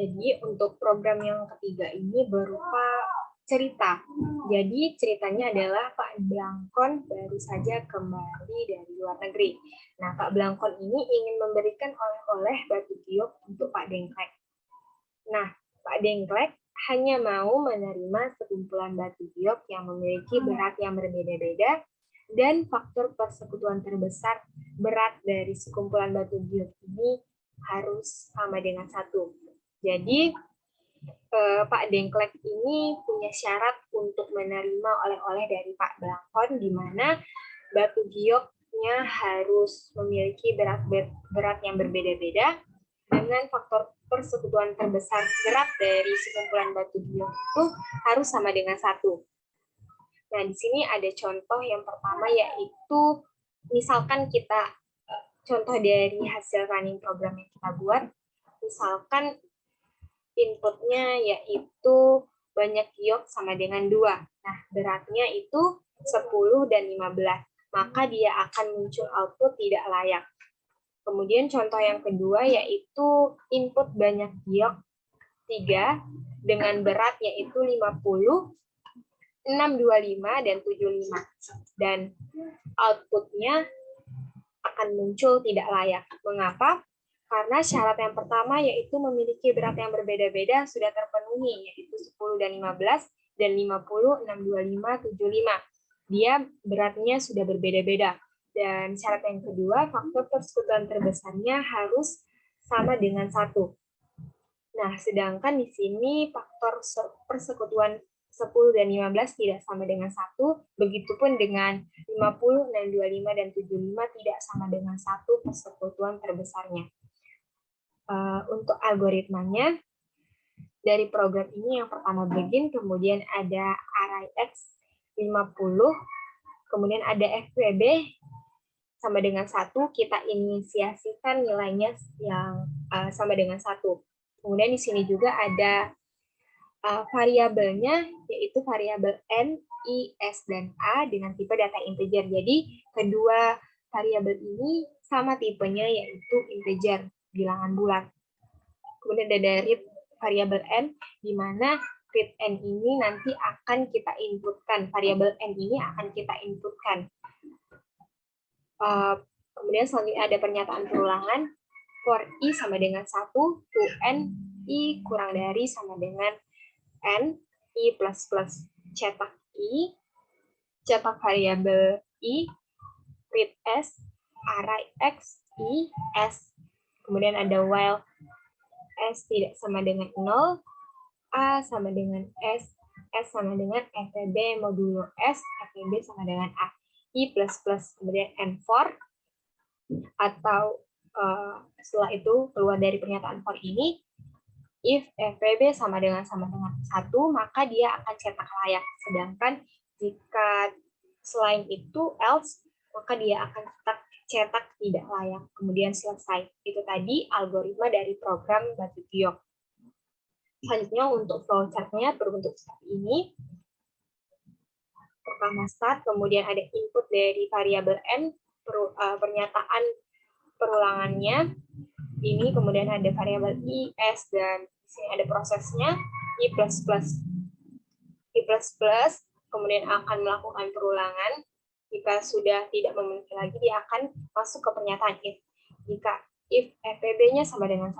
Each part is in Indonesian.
Jadi untuk program yang ketiga ini berupa cerita. Jadi ceritanya adalah Pak Blangkon baru saja kembali dari luar negeri. Nah, Pak Blangkon ini ingin memberikan oleh-oleh batu giok untuk Pak Dengklek. Nah, Pak Dengklek hanya mau menerima sekumpulan batu giok yang memiliki berat yang berbeda-beda dan faktor persekutuan terbesar berat dari sekumpulan batu giok ini harus sama dengan 1. Jadi Pak Dengklek ini punya syarat untuk menerima oleh-oleh dari Pak Blangkon, di mana batu gioknya harus memiliki berat yang berbeda-beda dengan faktor persekutuan terbesar berat dari sekumpulan batu giok itu harus sama dengan 1. Nah, di sini ada contoh yang pertama, yaitu misalkan kita contoh dari hasil running program yang kita buat, misalkan inputnya yaitu banyak giok sama dengan 2. Nah, beratnya itu 10 dan 15. Maka dia akan muncul output tidak layak. Kemudian contoh yang kedua yaitu input banyak giok 3 dengan berat yaitu 50, 625, dan 75. Dan outputnya akan muncul tidak layak. Mengapa? Karena syarat yang pertama yaitu memiliki berat yang berbeda-beda sudah terpenuhi, yaitu 10 dan 15, dan 50, 625, 75. Dia beratnya sudah berbeda-beda. Dan syarat yang kedua, faktor persekutuan terbesarnya harus sama dengan 1. Nah, sedangkan di sini faktor persekutuan 10 dan 15 tidak sama dengan 1, begitupun dengan 50, 625, dan 75 tidak sama dengan 1 persekutuan terbesarnya. Untuk algoritmanya, dari program ini yang pertama begin, kemudian ada array X 50, kemudian ada FWB sama dengan 1, kita inisiasikan nilainya yang sama dengan 1. Kemudian di sini juga ada variabelnya, yaitu variabel N, I, S, dan A dengan tipe data integer. Jadi kedua variabel ini sama tipenya, yaitu integer, bilangan bulat. Kemudian ada read variabel N, di mana read N ini nanti akan kita inputkan. Variabel N ini akan kita inputkan. Kemudian selanjutnya ada pernyataan perulangan. For I sama dengan 1, to N, I kurang dari sama dengan N, I plus plus, cetak I, cetak variabel I, read S, array X, I, S. Kemudian ada while S tidak sama dengan 0, A sama dengan S sama dengan FVB modulo S, FVB sama dengan A. I plus plus, kemudian N4, atau setelah itu keluar dari pernyataan for ini, if FVB sama dengan 1, maka dia akan cetak layak. Sedangkan jika selain itu else, maka dia akan cetak tidak layak. Kemudian selesai. Itu tadi algoritma dari program batu giok. Selanjutnya untuk flowchart-nya berbentuk seperti ini. Pertama start, kemudian ada input dari variabel N, pernyataan perulangannya. Ini kemudian ada variabel I, S, dan di sini ada prosesnya I++. I++, kemudian akan melakukan perulangan. Jika sudah tidak memiliki lagi, dia akan masuk ke pernyataan if. Jika if FPB-nya sama dengan 1,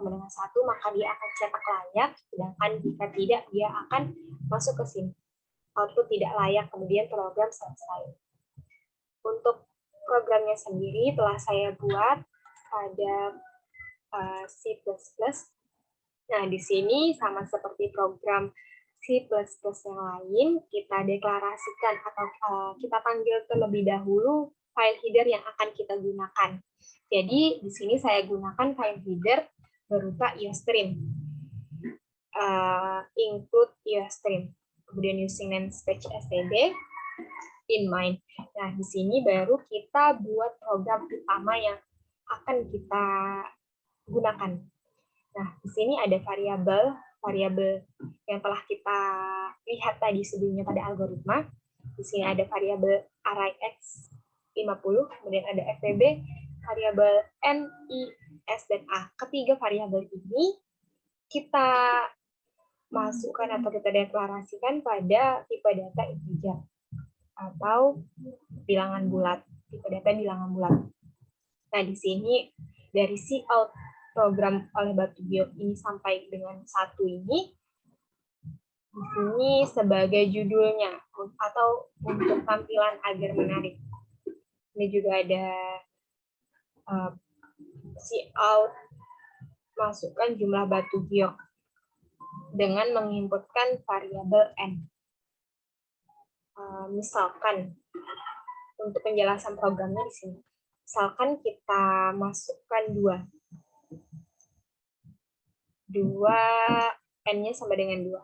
maka dia akan cetak layak. Sedangkan jika tidak, dia akan masuk ke sini. Output tidak layak, kemudian program selesai. Untuk programnya sendiri telah saya buat pada C++. Nah, di sini sama seperti program C++ yang lain, kita deklarasikan atau kita panggil terlebih dahulu file header yang akan kita gunakan. Jadi, di sini saya gunakan file header berupa IOStream. Include IOStream. Kemudian using namespace std in mind. Nah, di sini baru kita buat program utama yang akan kita gunakan. Nah, di sini ada variabel yang telah kita lihat tadi sebelumnya pada algoritma. Di sini ada variabel array X 50, kemudian ada FVB, variabel N, I, S, dan A. Ketiga variabel ini kita masukkan atau kita deklarasikan pada tipe data integer atau bilangan bulat, tipe data bilangan bulat. Nah, di sini dari cout program oleh Batu Giyok ini sampai dengan 1 ini, di sini sebagai judulnya atau untuk tampilan agar menarik. Ini juga ada cout masukkan jumlah Batu Giyok dengan menginputkan variabel n. Misalkan untuk penjelasan programnya di sini. Misalkan kita masukkan 2. N-nya sama dengan 2.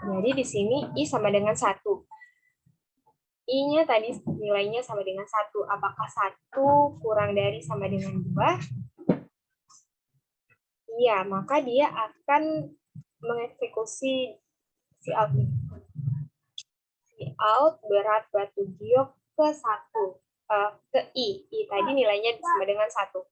Jadi di sini I sama dengan 1. I-nya tadi nilainya sama dengan 1. Apakah 1 kurang dari sama dengan 2? Iya, maka dia akan mengeksekusi cout ini. Cout berat Batu Giyok ke 1. Ke I. I tadi nilainya sama dengan 1.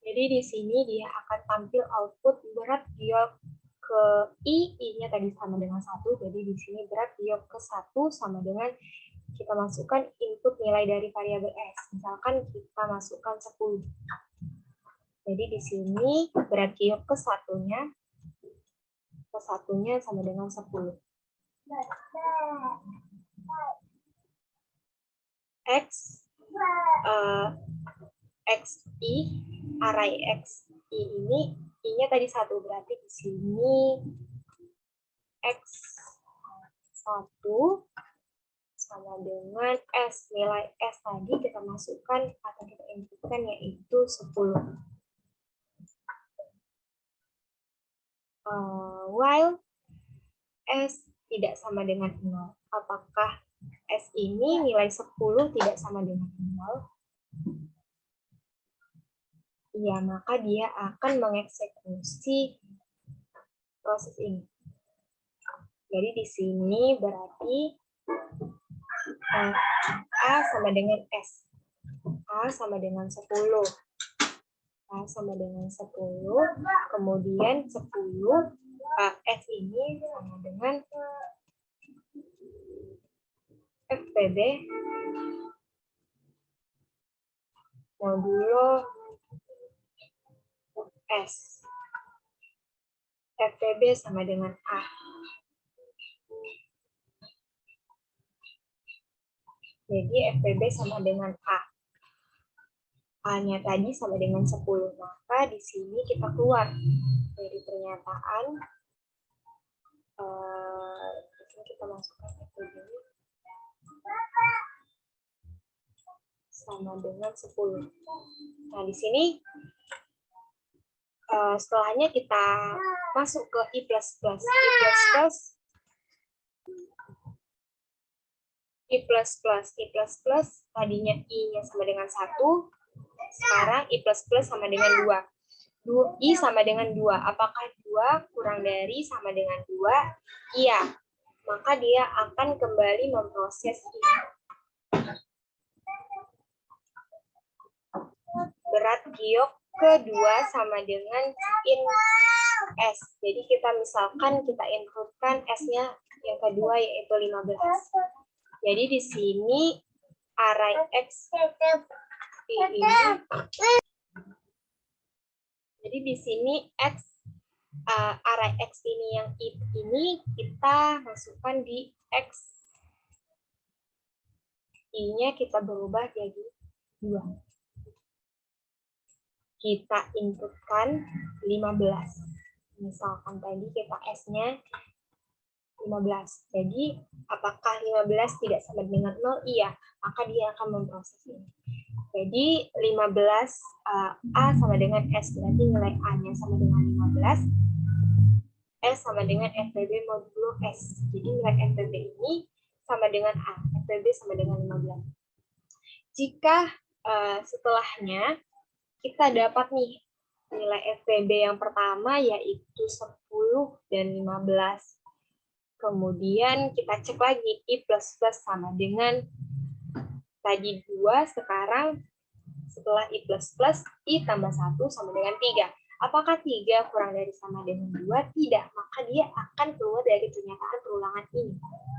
Jadi di sini dia akan tampil output berat Giyok ke I, I-nya tadi sama dengan 1, jadi di sini berat Giyok ke 1 sama dengan kita masukkan input nilai dari variabel S. Misalkan kita masukkan 10. Jadi di sini berat Giyok ke satunya sama dengan 10. XI, array XI ini, I-nya tadi 1, berarti di sini X1 sama dengan S. Nilai S tadi kita masukkan atau kita inputkan yaitu 10. While S tidak sama dengan 0. Apakah S ini nilai 10 tidak sama dengan 0? Iya, maka dia akan mengeksekusi proses ini. Jadi di sini berarti A sama dengan S. A sama dengan 10. A sama dengan 10. Kemudian 10, S ini sama dengan FPB modulo S. FPB sama dengan A. Jadi FPB sama dengan A. A-nya tadi sama dengan 10. Maka di sini kita keluar dari pernyataan. Kita masukkan FPB sama dengan 10. Nah, di sini setelahnya kita masuk ke I++. I++. Tadinya I-nya sama dengan 1, sekarang I++ sama dengan 2. I sama dengan 2. Apakah 2 kurang dari sama dengan 2? Iya. Maka dia akan kembali memproses ini. Berat Giyok ke-2 sama dengan in S. Jadi kita misalkan kita inputkan S-nya yang kedua yaitu 15. Jadi di sini array X ini. Jadi di sini array X ini yang ini kita masukkan di X. I-nya kita berubah jadi 2. Kita inputkan 15. Misalkan tadi kita S-nya 15. Jadi, apakah 15 tidak sama dengan 0? Iya, maka dia akan memproses ini. Jadi, 15 A sama dengan S, berarti nilai A-nya sama dengan 15. S sama dengan FPB modulo S. Jadi, nilai FPB ini sama dengan A. FPB sama dengan 15. Jika setelahnya kita dapat nih nilai FPB yang pertama yaitu 10 dan 15. Kemudian kita cek lagi I++ sama dengan tadi 2, sekarang setelah I plus plus, I tambah 1 sama dengan 3. Apakah 3 kurang dari sama dengan 2? Tidak, maka dia akan keluar dari pernyataan perulangan ini.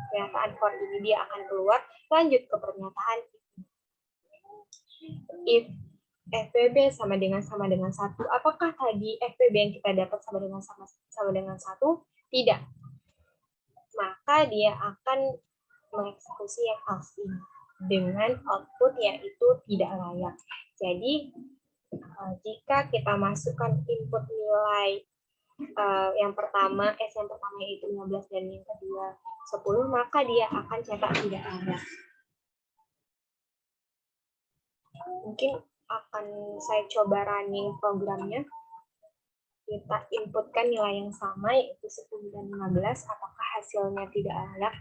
Pernyataan for ini dia akan keluar, lanjut ke pernyataan if FPB sama dengan 1, apakah tadi FPB yang kita dapat sama dengan 1? Tidak. Maka dia akan mengeksekusi yang else ini dengan output yaitu tidak layak. Jadi jika kita masukkan input nilai yang pertama yaitu 15 dan yang kedua 10, maka dia akan cetak tidak layak. Mungkin akan saya coba running programnya. Kita inputkan nilai yang sama yaitu 10 dan 15, apakah hasilnya tidak layak?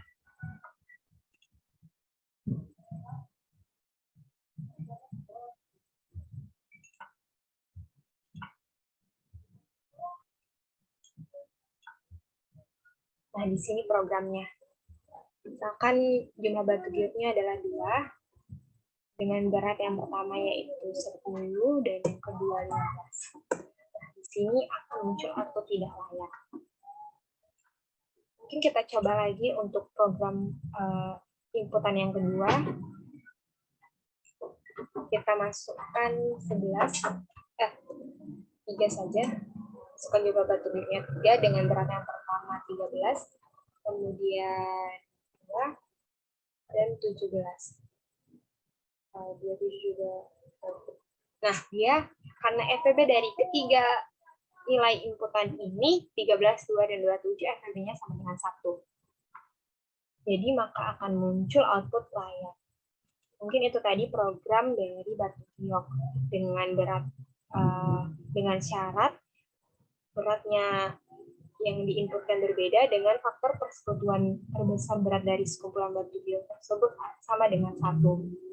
Nah, di sini programnya. Misalkan jumlah batu giotnya adalah 2, dengan berat yang pertama yaitu 10 dan yang kedua 15. Nah, di sini akan muncul output tidak layak. Mungkin kita coba lagi untuk program inputan yang kedua. Kita masukkan 3 saja. Masukkan jumlah batu giotnya 3 dengan berat yang pertama 13, kemudian 2 dan 17. Nah, dia karena FPB dari ketiga nilai inputan ini 13, 2 dan 27, FPB-nya sama dengan 1. Jadi maka akan muncul output layak. Mungkin itu tadi program dari batu giok dengan berat dengan syarat beratnya yang diinputkan berbeda dengan faktor persekutuan terbesar berat dari sekumpulan batu giok tersebut sama dengan 1.